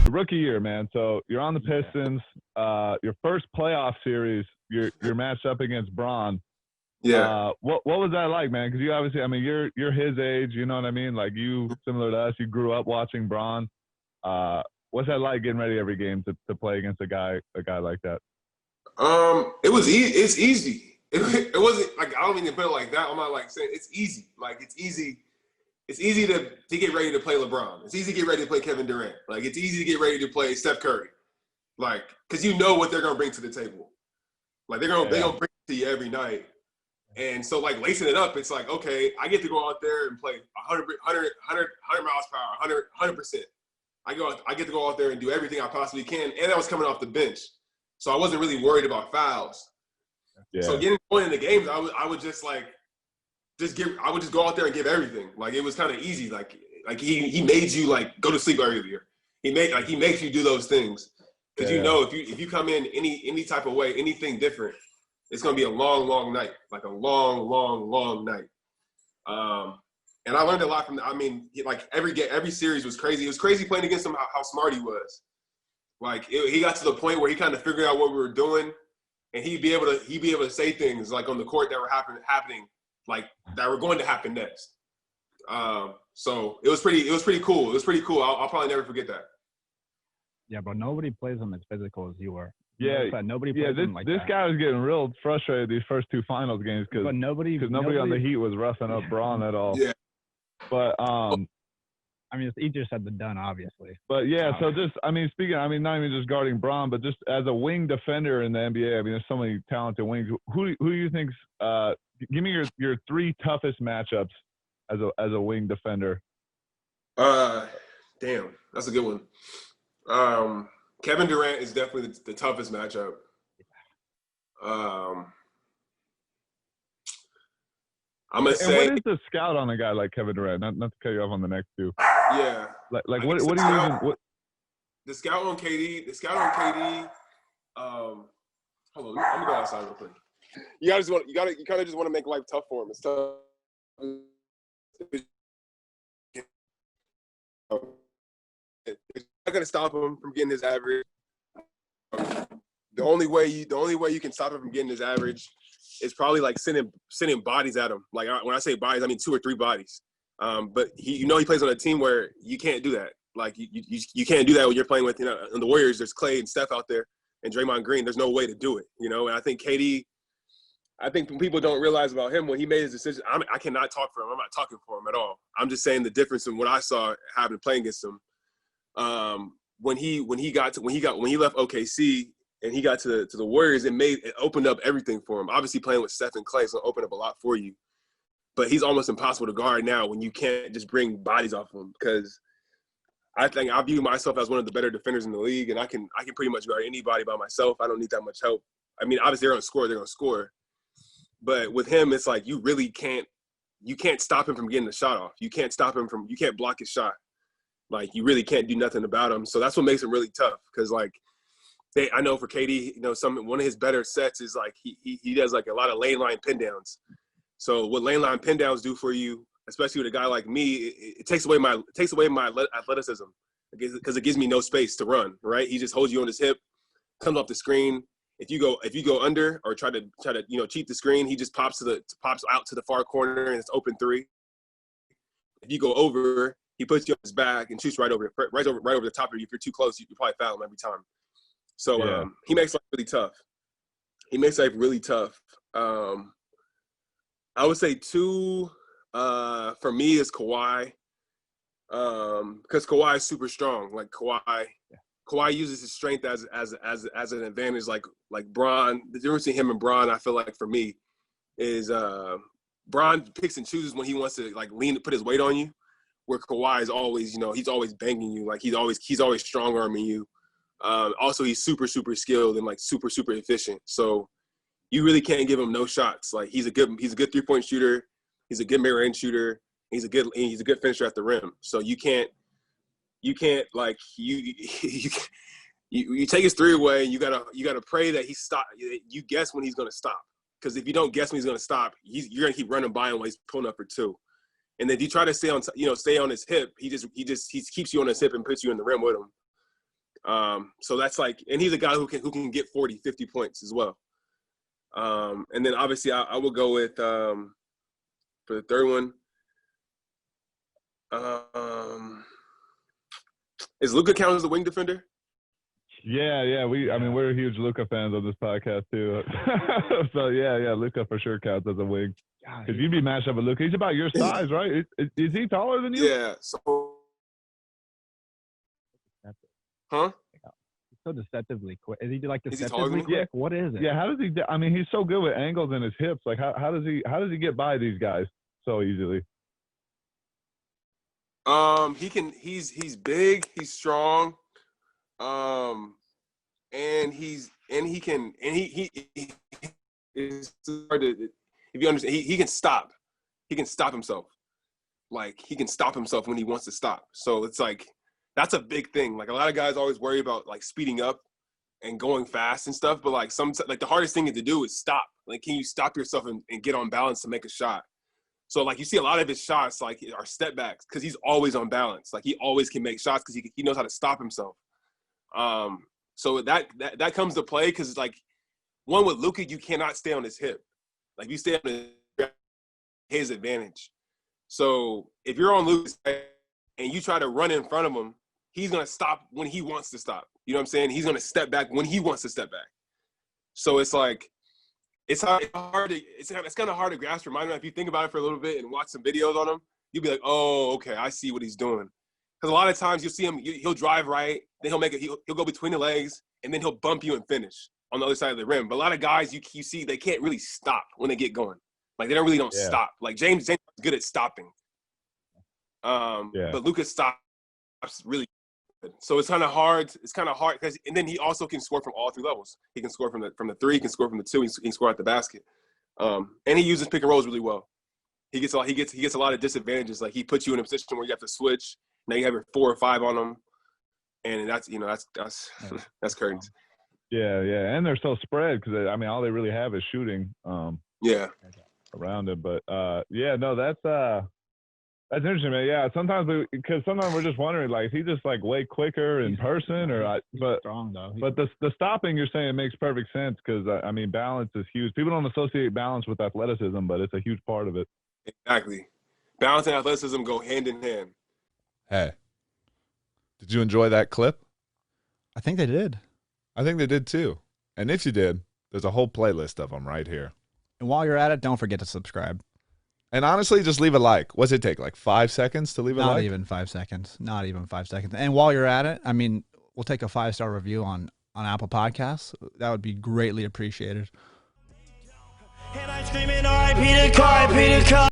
Rookie year, man. So you're on the Pistons. Your first playoff series, you're matched up against Braun. Yeah. What was that like, man? Because you obviously, I mean, you're his age. You know what I mean? Like you, similar to us, you grew up watching Braun. What's that like getting ready every game to play against a guy like that? It was easy. It's easy. It wasn't like, I don't even put it like that. I'm not like saying it's easy. Like it's easy. It's easy to get ready to play LeBron. It's easy to get ready to play Kevin Durant. Like it's easy to get ready to play Steph Curry. Like, because you know what they're gonna bring to the table. Like they're gonna bring it to you every night. And so like lacing it up, it's like, okay, I get to go out there and play 100 miles per hour, 100%. I get to go out there and do everything I possibly can. And I was coming off the bench. So I wasn't really worried about fouls. Yeah. So getting going in the games, I would just like I would just go out there and give everything. Like it was kind of easy. Like he made you like go to sleep earlier. He makes you do those things. Because you know if you come in any type of way, anything different, it's gonna be a long, long night. Like a long, long, long night. And I learned a lot from. I mean, like every series was crazy. It was crazy playing against him. How smart he was. Like he got to the point where he kind of figured out what we were doing, and he'd be able to say things like on the court that were happening, like that were going to happen next. So it was pretty cool. It was pretty cool. I'll probably never forget that. Yeah, but nobody plays him as physical as you were. Yeah, nobody plays him like that. This guy was getting real frustrated these first two finals games because nobody on the Heat was roughing up Braun at all. Yeah. But I mean, it's easier said than done, obviously. But yeah, so just not even just guarding Braun, but just as a wing defender in the NBA. I mean, there's so many talented wings. Who do you think's give me your three toughest matchups as a wing defender? Damn, that's a good one. Kevin Durant is definitely the toughest matchup. I'm gonna say. What is the scout on a guy like Kevin Durant? Not to cut you off on the next two. Yeah. Like what do you even? What? The scout on KD. Hold on, I'm gonna go outside real quick. You kind of just want to make life tough for him. It's tough. It's not gonna stop him from getting his average. The only way you can stop him from getting his average is probably like sending bodies at him. Like when I say bodies, I mean 2 or 3 bodies. But he plays on a team where you can't do that. Like you can't do that when you're playing with, in the Warriors. There's Clay and Steph out there, and Draymond Green. There's no way to do it. And I think KD. I think people don't realize about him when he made his decision. I cannot talk for him. I'm not talking for him at all. I'm just saying the difference in what I saw happen playing against him. When he left OKC and he got to the Warriors, it opened up everything for him. Obviously, playing with Steph and Clay is gonna open up a lot for you. But he's almost impossible to guard now when you can't just bring bodies off him, because I think I view myself as one of the better defenders in the league, and I can pretty much guard anybody by myself. I don't need that much help. I mean, obviously they're gonna score. But with him, it's like you really can't stop him from getting the shot off. You can't block his shot. Like you really can't do nothing about him. So that's what makes him really tough. Because like I know for KD, one of his better sets is like he does like a lot of lane line pin downs. So what lane line pin downs do for you, especially with a guy like me, it takes away my athleticism, because it gives me no space to run. Right? He just holds you on his hip, comes off the screen. If you go under or try to cheat the screen, he just pops out to the far corner and it's open 3. If you go over, he puts you on his back and shoots right over the top of you. If you're too close, you probably foul him every time. So he makes life really tough. I would say 2 for me is Kawhi, because Kawhi is super strong. Like Kawhi uses his strength as an advantage. Like Bron, the difference between him and Bron, I feel like for me, is Bron picks and chooses when he wants to like put his weight on you, where Kawhi is always, he's always banging you. Like he's always strong arming you. Also, he's super, super skilled and like super, super efficient. So you really can't give him no shots. Like he's a good 3-point shooter. He's a good mid-range shooter. He's a good finisher at the rim. So you can't like you take his 3 away. You gotta pray that he stop. You guess when he's gonna stop, because if you don't guess when he's gonna stop, you're gonna keep running by him while he's pulling up for 2. And then if you try to stay on his hip, he keeps you on his hip and puts you in the rim with him. So that's like, and he's a guy who can get 40, 50 points as well. And then obviously I will go with for the third one. Is Luka count as a wing defender? Yeah. We're huge Luka fans on this podcast too. So yeah, Luka for sure counts as a wing. Because you'd be matched up with Luka. He's about your size, right? Is he taller than you? Yeah. So, huh? He's so deceptively quick. Is he like Is he deceptively quick? Yeah. What is it? Yeah. How does he? I mean, he's so good with angles in his hips. Like, how does he get by these guys so easily? He's big, he's strong, and he is hard to, if you understand, he can stop himself. Like, he can stop himself when he wants to stop. So it's like, that's a big thing. Like, a lot of guys always worry about like speeding up and going fast and stuff, but like the hardest thing to do is stop. Like, can you stop yourself and get on balance to make a shot? So, like, you see a lot of his shots, like, are step backs because he's always on balance. Like, he always can make shots because he knows how to stop himself. So that comes to play because, like, one with Luka, you cannot stay on his hip. Like, you stay on his advantage. So, if you're on Luka's and you try to run in front of him, he's going to stop when he wants to stop. You know what I'm saying? He's going to step back when he wants to step back. So, it's like, it's kind of hard to grasp. Remind me, if you think about it for a little bit and watch some videos on him, you'll be like, oh, okay, I see what he's doing. Because a lot of times you'll see him, he'll drive right, then he'll go between the legs, and then he'll bump you and finish on the other side of the rim. But a lot of guys you see, they can't really stop when they get going. Like, they don't stop. Like, James is good at stopping. But Luka stops really good. So it's kind of hard. Because, and then he also can score from all three levels. He can score from the three, he can score from the two, he can score at the basket. And he uses pick and rolls really well. He gets a lot of disadvantages. Like, he puts you in a position where you have to switch. Now you have your 4 or 5 on them, and that's curtains. Yeah, and they're so spread because all they really have is shooting. Around it, but that's interesting, man. Yeah, sometimes we're just wondering, like, is he just like way quicker in person, but strong though. But the stopping you're saying makes perfect sense because balance is huge. People don't associate balance with athleticism, but it's a huge part of it. Exactly, balance and athleticism go hand in hand. Hey, did you enjoy that clip? I think they did. I think they did too. And if you did, there's a whole playlist of them right here. And while you're at it, don't forget to subscribe. And honestly, just leave a like. What's it take, like 5 seconds to leave a like? Not even 5 seconds. Not even 5 seconds. And while you're at it, we'll take a 5-star review on Apple Podcasts. That would be greatly appreciated. And I'm screaming, R.I.P. to